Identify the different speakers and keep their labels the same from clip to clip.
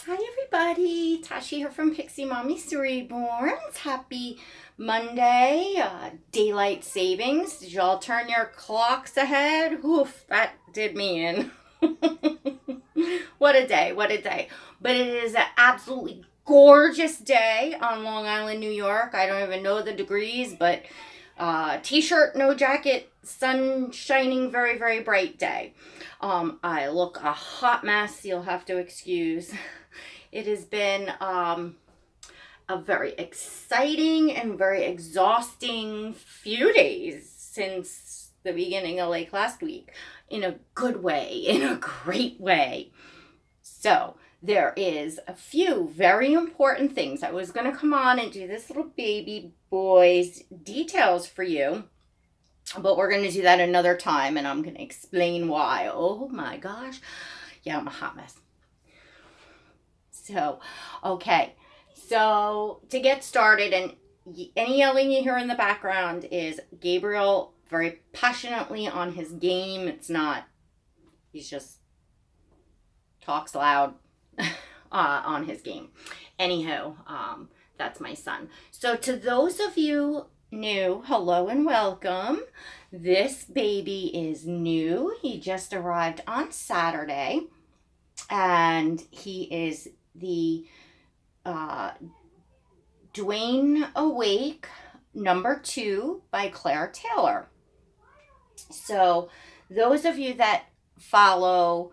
Speaker 1: Hi everybody, Tashi here from Pixie Mommy's Reborns. Happy Monday, daylight savings. Did y'all turn your clocks ahead? Oof, that did me in. What a day, what a day. But it is an absolutely gorgeous day on Long Island, New York. I don't even know the degrees, but t-shirt, no jacket, sun shining, very, very bright day. I look a hot mess, you'll have to excuse. It has been a very exciting and very exhausting few days since the beginning of like last week, in a good way, in a great way. So there is a few very important things. I was going to come on and do this little baby boy's details for you, but we're going to do that another time, and I'm going to explain why. Oh my gosh. Yeah, I'm a hot mess. So, okay. So, to get started, and any yelling you hear in the background is Gabriel very passionately on his game. It's not, he's just talks loud on his game. Anywho, that's my son. So, to those of you new, hello and welcome. This baby is new. He just arrived on Saturday, and he is the Dwayne Awake #2 by Claire Taylor. So those of you that follow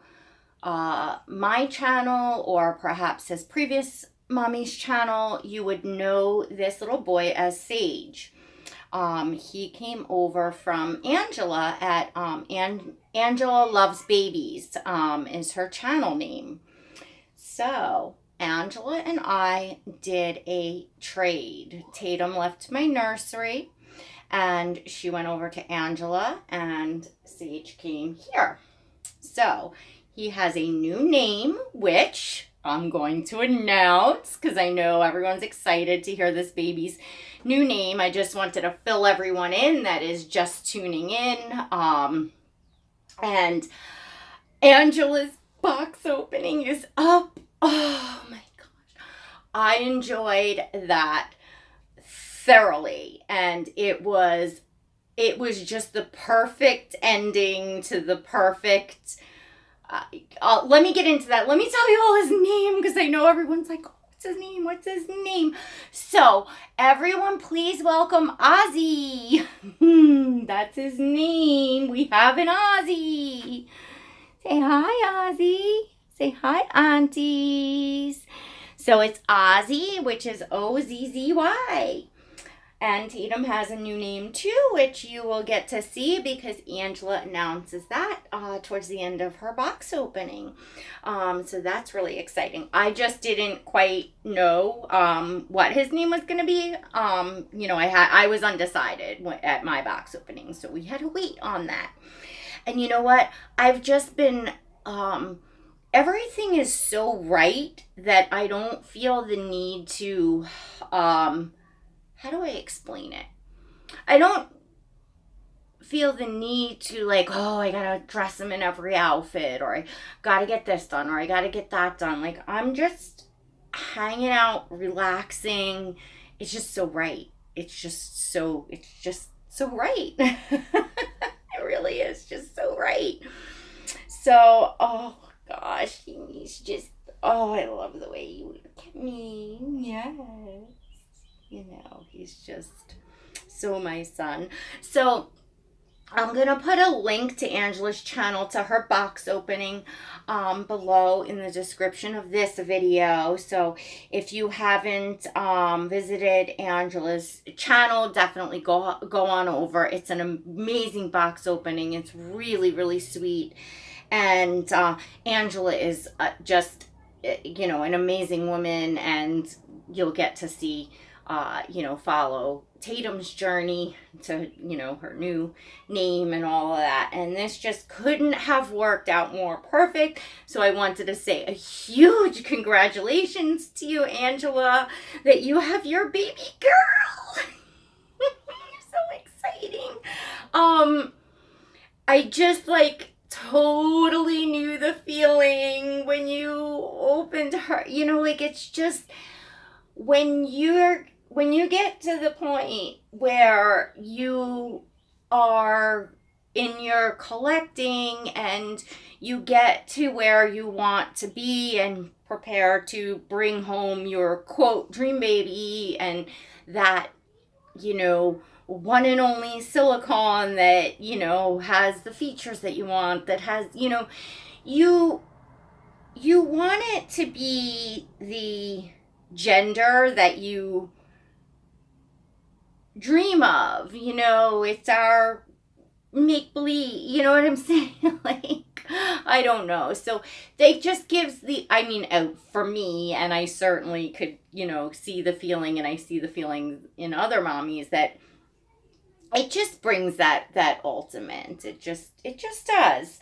Speaker 1: my channel, or perhaps his previous mommy's channel, you would know this little boy as Sage. He came over from Angela at Angela Loves Babies is her channel name. So Angela and I did a trade. Tatum left my nursery and she went over to Angela, and Sage came here. So he has a new name, which I'm going to announce because I know everyone's excited to hear this baby's new name. I just wanted to fill everyone in that is just tuning in. And Angela's box opening is up. Oh my gosh. I enjoyed that thoroughly, and it was just the perfect ending to the perfect let me get into that. Let me tell you all his name, because I know everyone's like, oh, what's his name? What's his name? So everyone, please welcome Ozzy. That's his name. We have an Ozzy. Say hi, Ozzy. Say hi, aunties. So it's Ozzy, which is O-Z-Z-Y. And Tatum has a new name too, which you will get to see because Angela announces that towards the end of her box opening. So that's really exciting. I just didn't quite know what his name was going to be. I was undecided at my box opening, so we had to wait on that. And you know what? I've just been everything is so right that I don't feel the need to how do I explain it? I don't feel the need to like, oh, I gotta dress him in every outfit, or I gotta get this done, or I gotta get that done. Like, I'm just hanging out, relaxing. It's just so right. It's just so right. It really is just so right. So, oh gosh, he's just, oh, I love the way you look at me. Yes. You know, he's just so my son. So I'm going to put a link to Angela's channel, to her box opening below in the description of this video. So if you haven't visited Angela's channel, definitely go on over. It's an amazing box opening. It's really, really sweet. And Angela is just, an amazing woman, and you'll get to see follow Tatum's journey to, her new name and all of that. And this just couldn't have worked out more perfect. So I wanted to say a huge congratulations to you, Angela, that you have your baby girl. So exciting. I just totally knew the feeling when you open to her. You know, like, it's just when you get to the point where you are in your collecting and you get to where you want to be and prepare to bring home your quote dream baby, and that, you know, one and only silicone that, you know, has the features that you want, that has, you know, you want it to be the gender that you dream of. You know, it's our make believe, you know what I'm saying? Like, I don't know. So they just gives the, I mean, for me, and I certainly could, you know, see the feeling, and I see the feeling in other mommies, that it just brings that ultimate. It just does.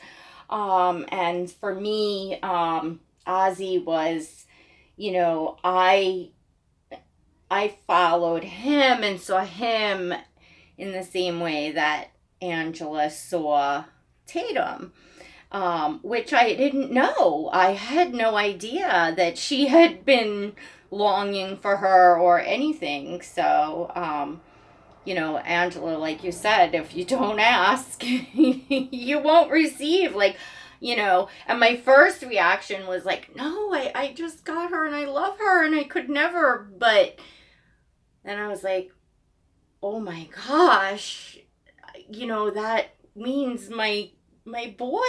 Speaker 1: And for me, Ozzy was, you know, I followed him and saw him in the same way that Angela saw Tatum, which I didn't know. I had no idea that she had been longing for her or anything. So, you know, Angela, like you said, if you don't ask, you won't receive. Like, you know, and my first reaction was like, no, I just got her and I love her and I could never. But then I was like, oh my gosh, you know, that means my boy,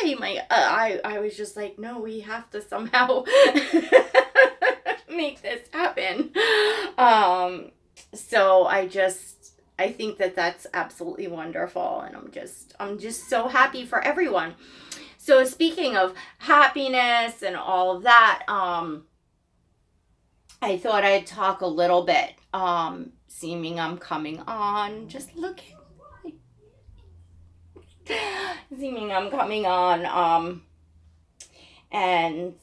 Speaker 1: I was just like, no, we have to somehow make this happen. So I think that that's absolutely wonderful, and I'm just so happy for everyone. So speaking of happiness and all of that, I thought I'd talk a little bit, seeming I'm coming on, just looking, seeming I'm coming on, and,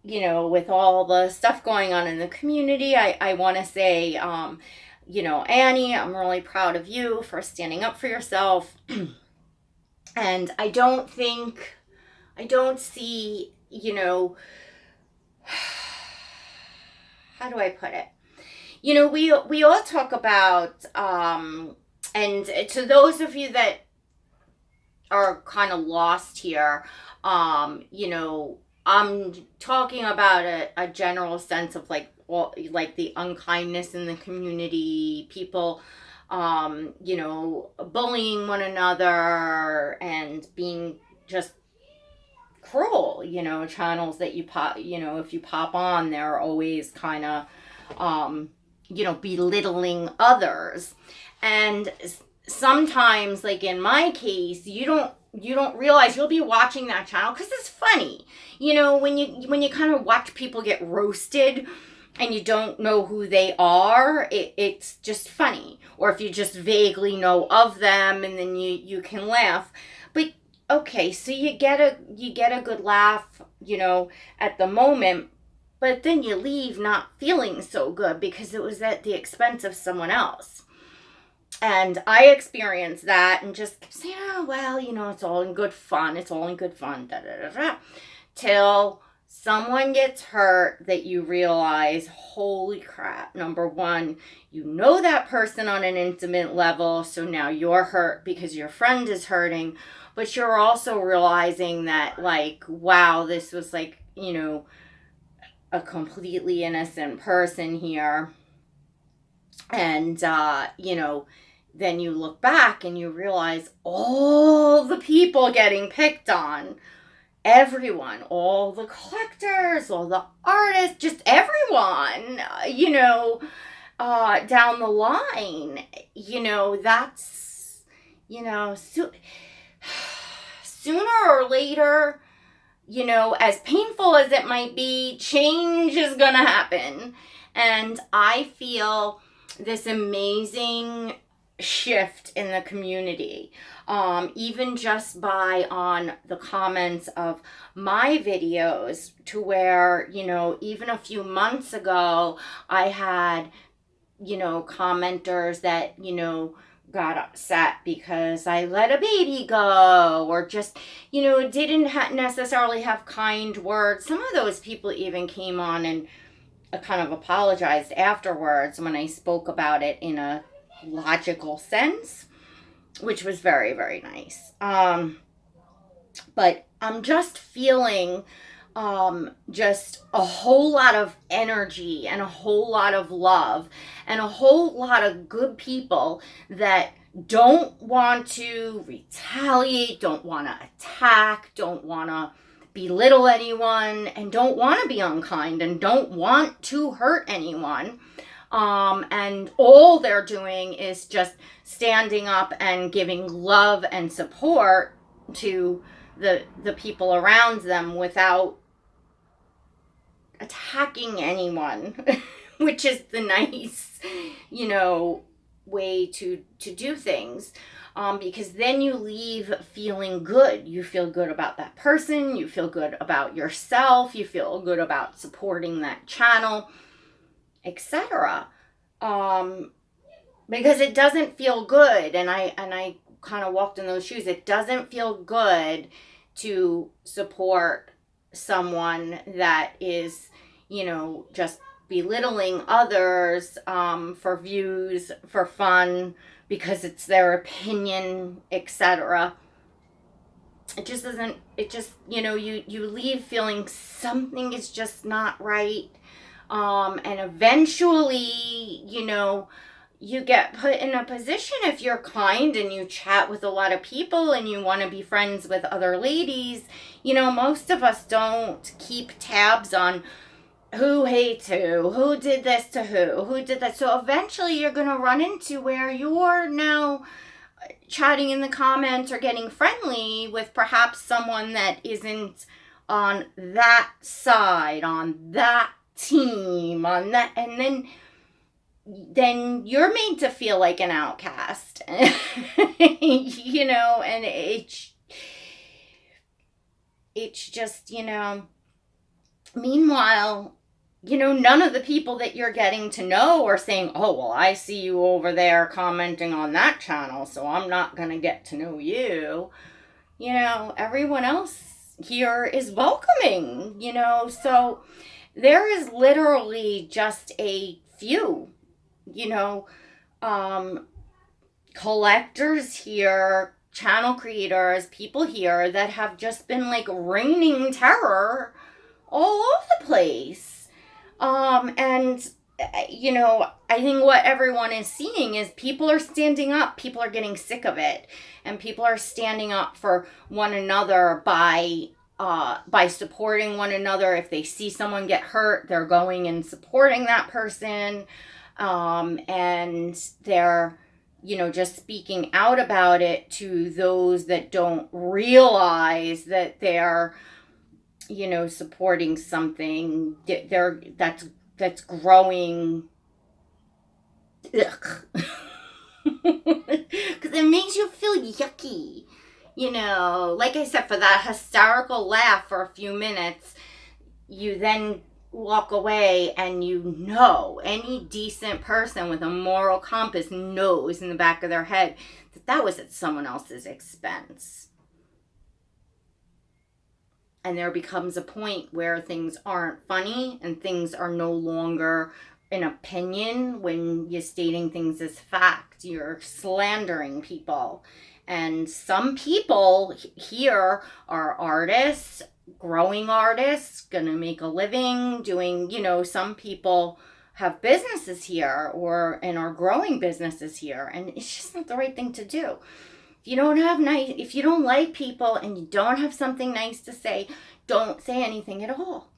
Speaker 1: you know, with all the stuff going on in the community, I want to say, you know, Annie, I'm really proud of you for standing up for yourself. And I don't see, you know, how do I put it? You know, we all talk about, and to those of you that are kind of lost here, you know, I'm talking about a general sense of like, well, like the unkindness in the community, people, you know, bullying one another and being just cruel, you know, channels that you pop, you know, if you pop on, they're always kind of, you know, belittling others. And sometimes, like in my case, you don't realize you'll be watching that channel because it's funny. You know, when you kind of watch people get roasted and you don't know who they are, it's just funny. Or if you just vaguely know of them, and then you can laugh. But okay, so you get a good laugh, you know, at the moment, but then you leave not feeling so good because it was at the expense of someone else. And I experienced that and just kept saying, oh, well, you know, it's all in good fun. It's all in good fun. Da, da, da, da. Till someone gets hurt that you realize, holy crap, number one, you know that person on an intimate level, so now you're hurt because your friend is hurting, but you're also realizing that, like, wow, this was like, you know, a completely innocent person here. And, you know, then you look back and you realize all the people getting picked on, everyone, all the collectors, all the artists, just everyone, you know, down the line, you know, that's, you know, sooner or later, you know, as painful as it might be, change is gonna happen. And I feel this amazing shift in the community, even just by on the comments of my videos, to where, you know, even a few months ago I had, you know, commenters that, you know, got upset because I let a baby go, or just, didn't necessarily have kind words. Some of those people even came on and kind of apologized afterwards when I spoke about it in a logical sense, which was very, very nice. But I'm just feeling just a whole lot of energy and a whole lot of love and a whole lot of good people that don't want to retaliate, don't want to attack, don't want to belittle anyone, and don't want to be unkind and don't want to hurt anyone. And all they're doing is just standing up and giving love and support to the people around them without attacking anyone, which is the nice, way to do things. Because then you leave feeling good. You feel good about that person. You feel good about yourself. You feel good about supporting that channel, etc. Because it doesn't feel good, and I kind of walked in those shoes. It doesn't feel good to support someone that is, just belittling others for views, for fun, because it's their opinion, etc. It just doesn't, you leave feeling something is just not right. And eventually, you get put in a position, if you're kind and you chat with a lot of people and you want to be friends with other ladies, most of us don't keep tabs on who hates who did this to who did that. So eventually you're going to run into where you're now chatting in the comments or getting friendly with perhaps someone that isn't on that side, on that team, on that, and then you're made to feel like an outcast. And it's just, meanwhile, none of the people that you're getting to know are saying, oh, well, I see you over there commenting on that channel, so I'm not going to get to know you. Everyone else here is welcoming, so there is literally just a few, collectors here, channel creators, people here that have just been like raining terror all over the place. And I think what everyone is seeing is people are standing up, people are getting sick of it, and people are standing up for one another by supporting one another. If they see someone get hurt, they're going and supporting that person. And they're, just speaking out about it to those that don't realize that they're, supporting something that's growing. Ugh. Because it makes you feel yucky. Like I said, for that hysterical laugh for a few minutes, you then walk away, and any decent person with a moral compass knows in the back of their head that was at someone else's expense. And there becomes a point where things aren't funny and things are no longer an opinion when you're stating things as fact. You're slandering people. And some people here are artists, growing artists, gonna make a living doing, some people have businesses here and are growing businesses here, and it's just not the right thing to do. If you don't like people and you don't have something nice to say, don't say anything at all.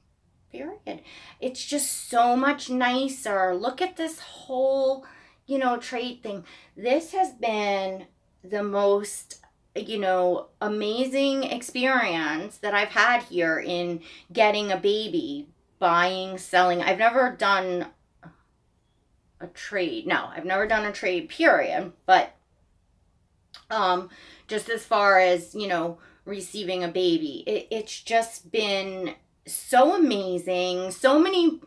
Speaker 1: Period. It's just so much nicer. Look at this whole, trade thing. This has been the most, amazing experience that I've had here in getting a baby, buying, selling. I've never done a trade. No, I've never done a trade, period. But just as far as, receiving a baby, it's just been so amazing. So many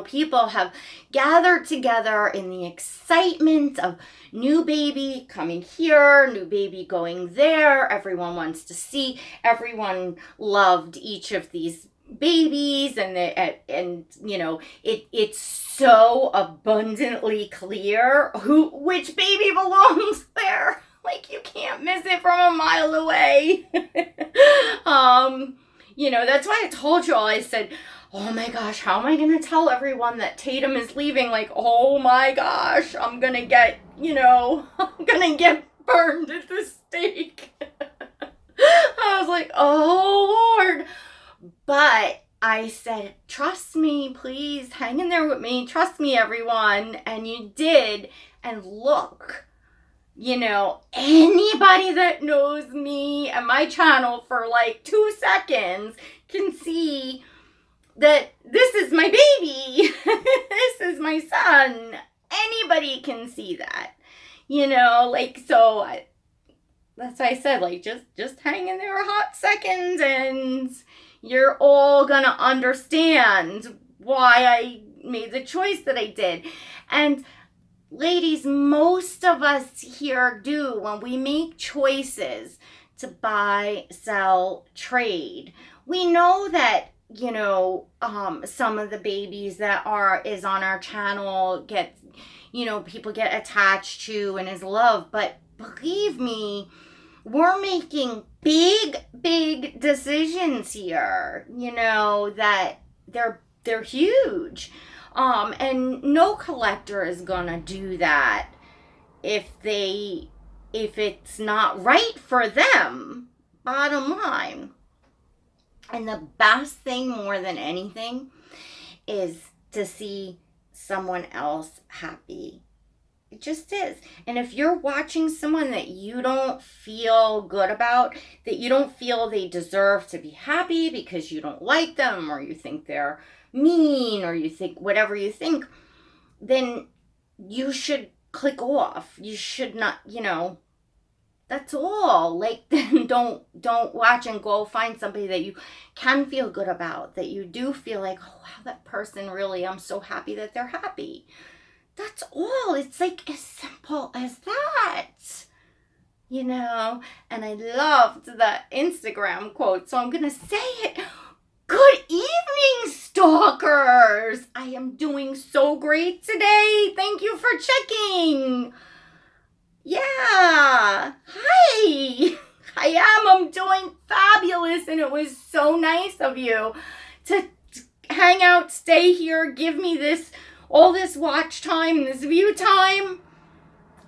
Speaker 1: people have gathered together in the excitement of new baby coming here, new baby going there. Everyone wants to see. Everyone loved each of these babies, and it's so abundantly clear which baby belongs there. Like, you can't miss it from a mile away. That's why I told you all. I said, oh my gosh, how am I going to tell everyone that Tatum is leaving? Like, oh my gosh, I'm going to get, I'm going to get burned at the stake. I was like, oh Lord. But I said, trust me, please hang in there with me. Trust me, everyone. And you did. And look, anybody that knows me and my channel for like 2 seconds can see that this is my baby. This is my son. Anybody can see that, so that's why I said, like, just hang in there a hot second and you're all gonna understand why I made the choice that I did. And ladies, most of us here do, when we make choices to buy, sell, trade, we know that, some of the babies that is on our channel people get attached to and is loved. But believe me, we're making big decisions here, that they're huge. And no collector is gonna do that if it's not right for them, bottom line. And the best thing more than anything is to see someone else happy. It just is. And if you're watching someone that you don't feel good about, that you don't feel they deserve to be happy because you don't like them, or you think they're mean, or you think whatever you think, then you should click off. You should not, that's all. Like, then don't watch and go find somebody that you can feel good about, that you do feel like, oh wow, that person really, I'm so happy that they're happy. That's all. It's like as simple as that, and I loved the Instagram quote, so I'm gonna say it. Good evening, stalkers. I am doing so great today. Thank you for checking. Yeah. Hi. I'm doing fabulous, and it was so nice of you to hang out, stay here, give me all this watch time, this view time,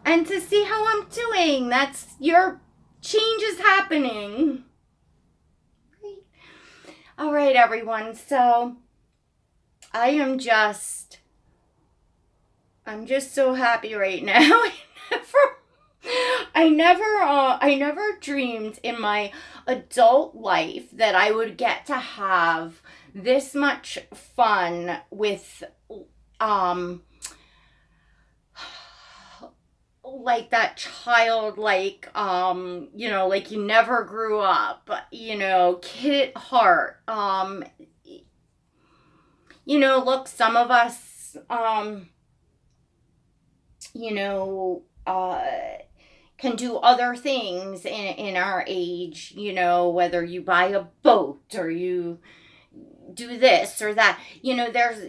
Speaker 1: and to see how I'm doing. That's your change is happening. All right, everyone. So I'm just so happy right now. I never dreamed in my adult life that I would get to have this much fun with like that child, like like you never grew up, kid at heart. Look, some of us can do other things in our age, whether you buy a boat or you do this or that. There's,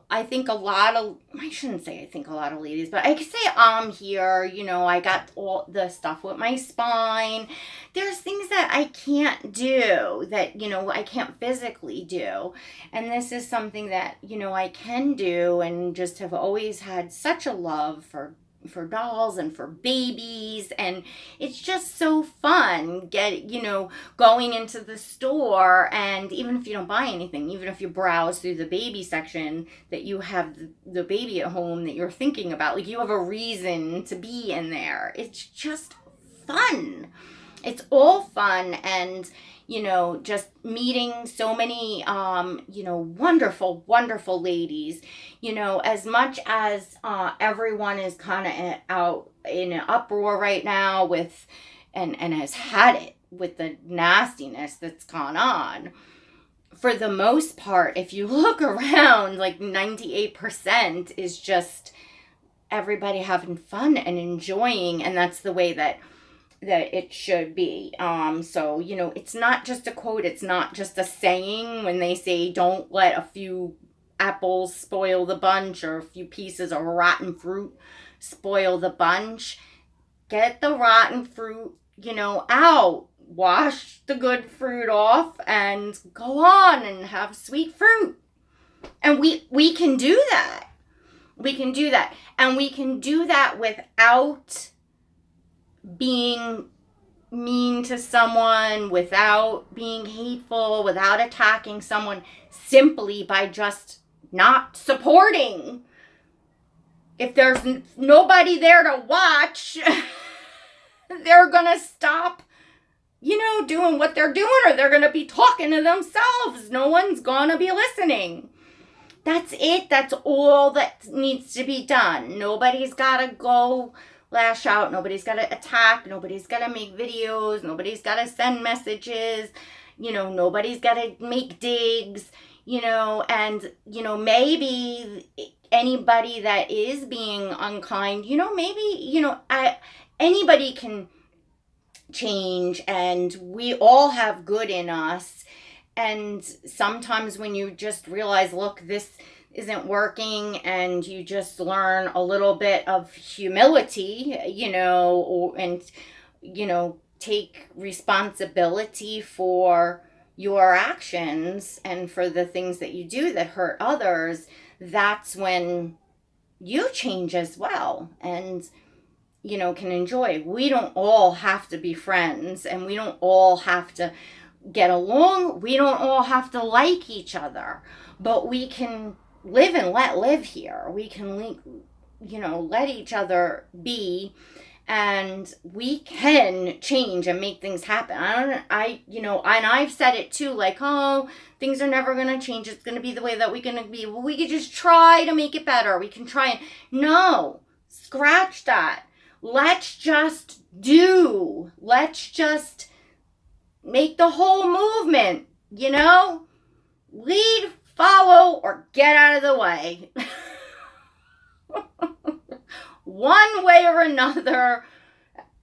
Speaker 1: I think I shouldn't say I think a lot of ladies, but I could say I'm here, I got all the stuff with my spine. There's things that I can't do, that, I can't physically do. And this is something that, I can do, and just have always had such a love for dolls and for babies. And it's just so fun going into the store, and even if you don't buy anything, even if you browse through the baby section, that you have the baby at home that you're thinking about, like you have a reason to be in there. It's just fun. It's all fun. And just meeting so many, wonderful, wonderful ladies, as much as everyone is kind of out in an uproar right now with, and has had it with the nastiness that's gone on. for the most part, if you look around, like 98% is just everybody having fun and enjoying, and that's the way that it should be. So, it's not just a quote, it's not just a saying when they say don't let a few apples spoil the bunch, or a few pieces of rotten fruit spoil the bunch. Get the rotten fruit, out. Wash the good fruit off and go on and have sweet fruit. And we can do that. We can do that. And we can do that without being mean to someone, without being hateful, without attacking someone, simply by just not supporting. If there's nobody there to watch, they're going to stop, doing what they're doing, or they're going to be talking to themselves. No one's going to be listening. That's it. That's all that needs to be done. Nobody's got to go lash out. Nobody's got to attack. Nobody's got to make videos. Nobody's got to send messages. Nobody's got to make digs, and, maybe anybody that is being unkind, maybe, anybody can change, and we all have good in us. And sometimes when you just realize, look, this isn't working, and you just learn a little bit of humility, and take responsibility for your actions and for the things that you do that hurt others, that's when you change as well, and can enjoy. We don't all have to be friends, and we don't all have to get along. We don't all have to like each other, but we can live and let live here. We can, let each other be, and we can change and make things happen. And I've said it too, like, oh, things are never going to change. It's going to be the way that we're going to be. Well, we could just try to make it better. We can try. No, scratch that. Let's just do. Let's just make the whole movement, lead, follow, or get out of the way. One way or another,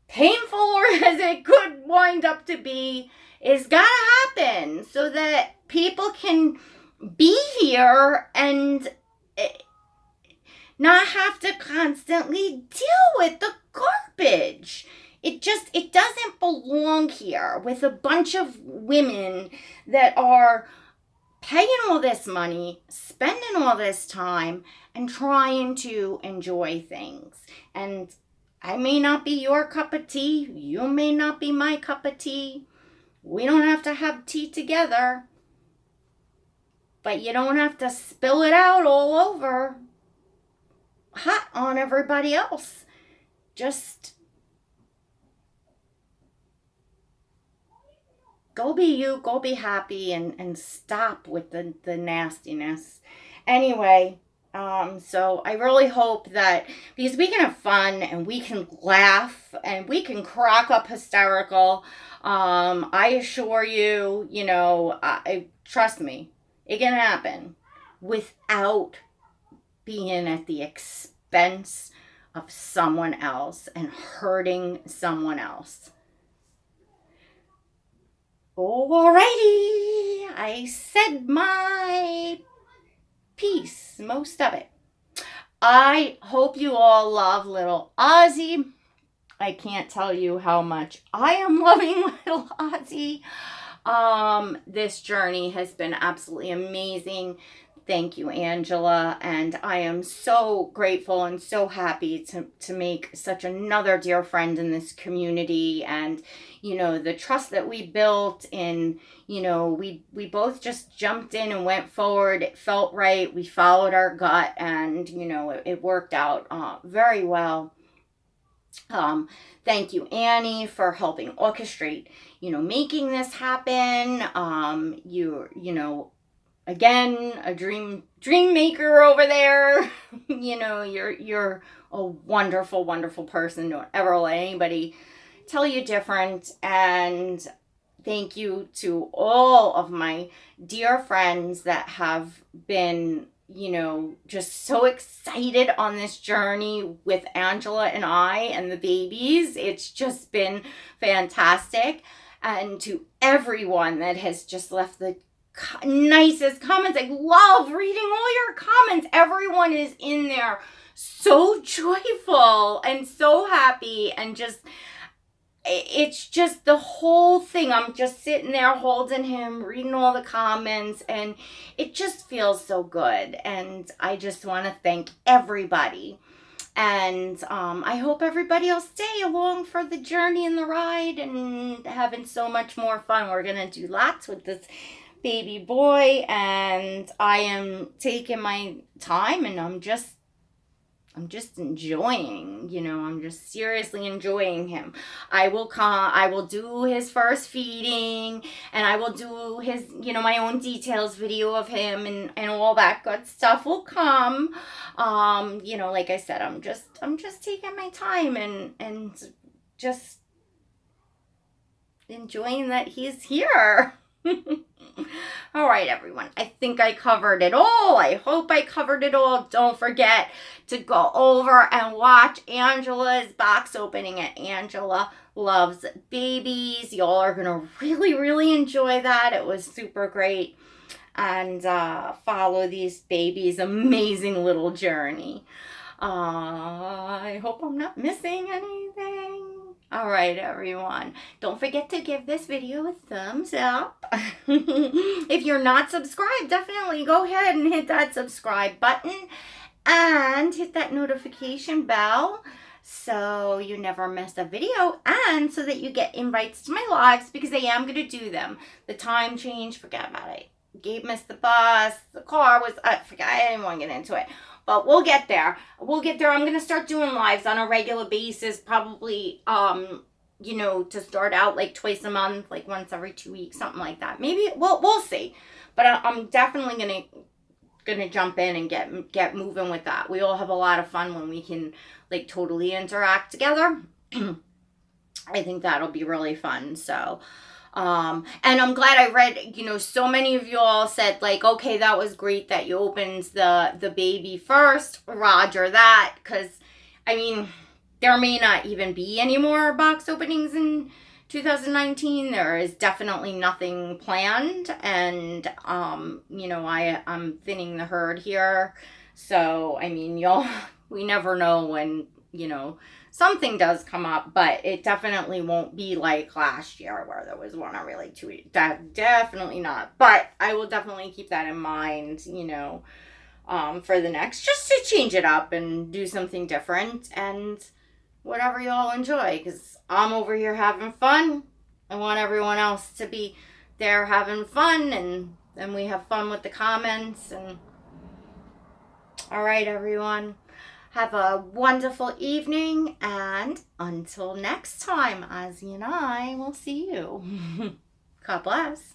Speaker 1: painful or as it could wind up to be, is gotta happen so that people can be here and not have to constantly deal with the garbage. It doesn't belong here with a bunch of women that are paying all this money, spending all this time, and trying to enjoy things. And I may not be your cup of tea. You may not be my cup of tea. We don't have to have tea together. But you don't have to spill it out all over hot on everybody else. Just go be you, go be happy, and stop with the nastiness. Anyway, so I really hope that, because we can have fun and we can laugh and we can crack up hysterical, I assure you, trust me, it can happen without being at the expense of someone else and hurting someone else. Alrighty, I said my piece, most of it. I hope you all love little Ozzy. I can't tell you how much I am loving little Ozzy. This journey has been absolutely amazing. Thank you, Angela. And I am so grateful and so happy to make such another dear friend in this community. And, the trust that we built in, we both just jumped in and went forward. It felt right. We followed our gut, and, it worked out very well. Thank you, Annie, for helping orchestrate, making this happen. Again, a dream maker over there. You're a wonderful, wonderful person. Don't ever let anybody tell you different. And Thank you to all of my dear friends that have been, just so excited on this journey with Angela and I and the babies. It's just been fantastic. And to everyone that has just left the nicest comments. I love reading all your comments. Everyone is in there so joyful and so happy, and it's just the whole thing. I'm just sitting there holding him, reading all the comments, and it just feels so good. And I just want to thank everybody. And I hope everybody will stay along for the journey and the ride and having so much more fun. We're going to do lots with this baby boy, and I am taking my time, and I'm just enjoying, I'm just seriously enjoying him. I will do his first feeding, and I will do his, my own details video of him, and all that good stuff will come. Like I said, I'm just taking my time and just enjoying that he's here. All right, everyone. I think I covered it all. I hope I covered it all. Don't forget to go over and watch Angela's box opening at Angela Loves Babies. Y'all are going to really, really enjoy that. It was super great. And follow these babies' amazing little journey. I hope I'm not missing anything. All right, everyone. Don't forget to give this video a thumbs up. If you're not subscribed, definitely go ahead and hit that subscribe button and hit that notification bell so you never miss a video, and so that you get invites to my lives, because I am going to do them. The time change, forget about it. Gabe missed the bus. The car was, I didn't want to get into it. But we'll get there. I'm going to start doing lives on a regular basis, probably, to start out like twice a month, like once every 2 weeks, something like that. Maybe, we'll see. But I'm definitely gonna jump in and get moving with that. We all have a lot of fun when we can like totally interact together. I think that'll be really fun. So, and I'm glad I read, so many of you all said like, okay, that was great that you opened the baby first. Roger that. Cause I mean, there may not even be any more box openings in 2019. There is definitely nothing planned. And, I'm thinning the herd here. So, I mean, we never know when, something does come up, but it definitely won't be like last year where there was one or really two. Definitely not. But I will definitely keep that in mind, for the next, just to change it up and do something different and whatever you all enjoy, because I'm over here having fun. I want everyone else to be there having fun, and then we have fun with the comments. And all right, everyone. Have a wonderful evening, and until next time, Ozzy and I will see you. God bless.